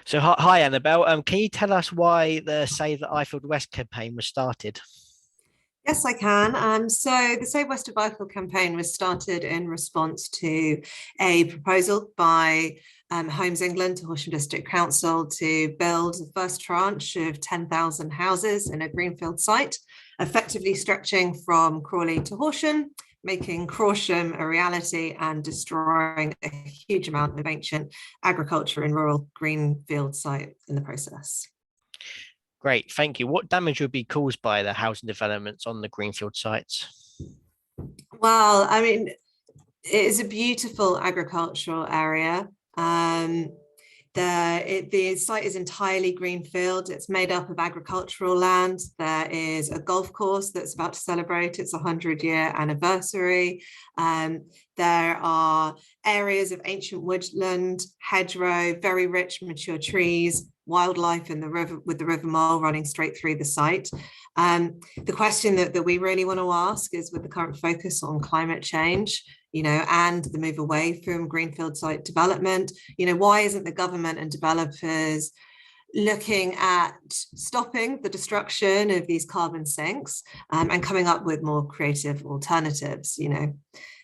So hi, Annabelle. Can you tell us why the Save the Ifield West campaign was started? Yes, I can. So the Save West of Ifield campaign was started in response to a proposal by Homes England to Horsham District Council to build the first tranche of 10,000 houses in a Greenfield site, effectively stretching from Crawley to Horsham, making Crawsham a reality and destroying a huge amount of ancient agriculture and rural Greenfield site in the process. Great, thank you. What damage would be caused by the housing developments on the Greenfield sites? Well, I mean, it is a beautiful agricultural area. The site is entirely greenfield. It's made up of agricultural land. There is a golf course that's about to celebrate its 100-year anniversary. There are areas of ancient woodland, hedgerow, very rich mature trees, wildlife in the river, with the River Mole running straight through the site. The question that we really want to ask is, with the current focus on climate change, and the move away from greenfield site development, why isn't the government and developers looking at stopping the destruction of these carbon sinks and coming up with more creative alternatives?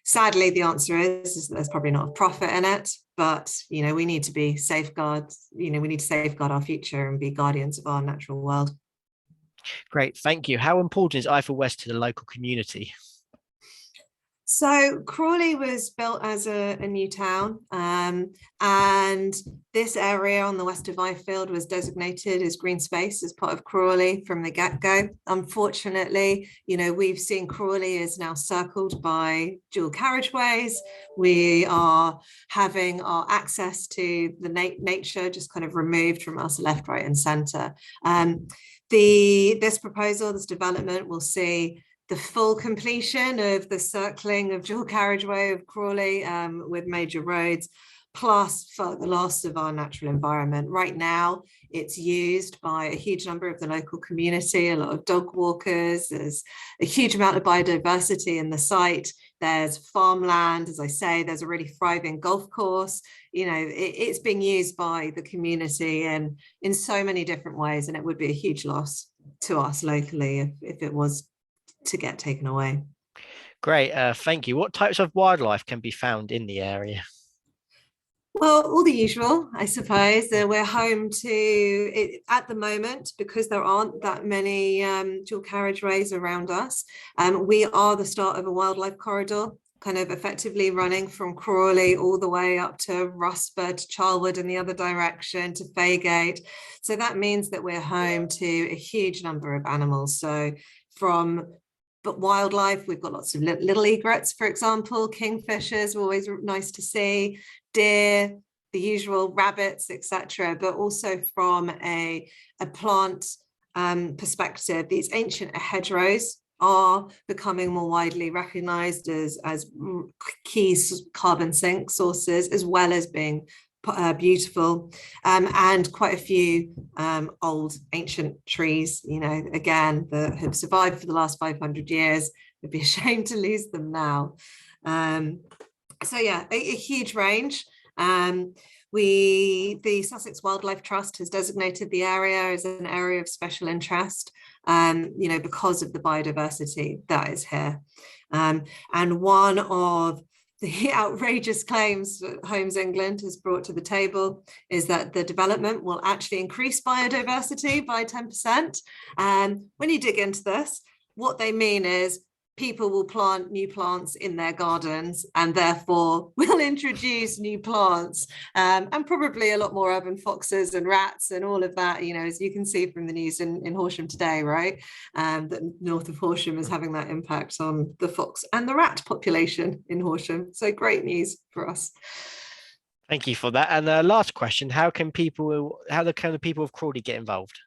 Sadly, the answer is that there's probably not a profit in it, but we need to be safeguards. We need to safeguard our future and be guardians of our natural world. Great, thank you. How important is Eiffel West to the local community? So Crawley was built as a new town, and this area on the west of Ifield was designated as green space as part of Crawley from the get-go. Unfortunately, we've seen Crawley is now circled by dual carriageways. We are having our access to the nature just kind of removed from us left, right, and centre. This proposal, this development, will see the full completion of the circling of dual carriageway of Crawley with major roads, plus further loss of our natural environment. Right now, it's used by a huge number of the local community, a lot of dog walkers. There's a huge amount of biodiversity in the site. There's farmland, as I say, there's a really thriving golf course. It's being used by the community and in so many different ways, and it would be a huge loss to us locally if it was to get taken away. Great, thank you. What types of wildlife can be found in the area? Well, all the usual, I suppose. We're home to it at the moment because there aren't that many dual carriageways around us. We are the start of a wildlife corridor, kind of effectively running from Crawley all the way up to Rusper, to Charlwood in the other direction, to Faygate. So that means that we're home to a huge number of animals. So but wildlife, we've got lots of little egrets, for example, kingfishers, always nice to see, deer, the usual rabbits, etc. But also from a plant perspective, these ancient hedgerows are becoming more widely recognized as key carbon sink sources, as well as being beautiful, and quite a few old ancient trees, again, that have survived for the last 500 years. It'd be a shame to lose them now. So yeah, a huge range. The Sussex Wildlife Trust has designated the area as an area of special interest, because of the biodiversity that is here. And one of the outrageous claims that Homes England has brought to the table is that the development will actually increase biodiversity by 10%. And when you dig into this, what they mean is people will plant new plants in their gardens and therefore will introduce new plants, and probably a lot more urban foxes and rats and all of that, as you can see from the news in Horsham today, right? That north of Horsham is having that impact on the fox and the rat population in Horsham. So great news for us. Thank you for that. And last question, how can the people of Crawley get involved?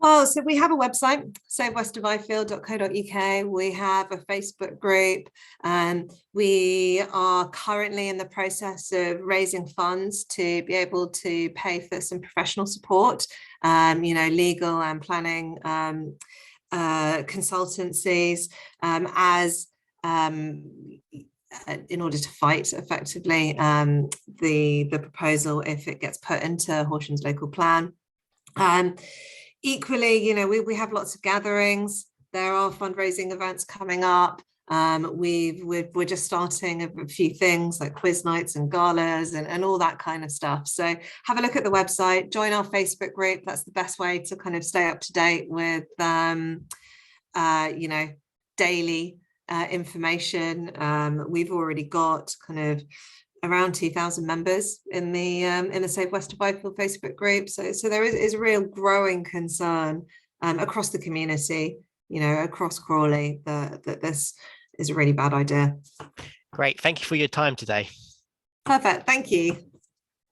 Well, so we have a website, savewestififield.co.uk. We have a Facebook group, and we are currently in the process of raising funds to be able to pay for some professional support, legal and planning consultancies, as in order to fight effectively the proposal if it gets put into Horshams local plan. Equally, you know, we have lots of gatherings. There are fundraising events coming up. We're just starting a few things like quiz nights and galas and all that kind of stuff. So have a look at the website, join our Facebook group. That's the best way to kind of stay up to date with, you know, daily information. We've already got kind of around 2,000 members in the Safe West of Ifield Facebook group. So there is a real growing concern across the community, you know, across Crawley, that this is a really bad idea. Great. Thank you for your time today. Perfect. Thank you.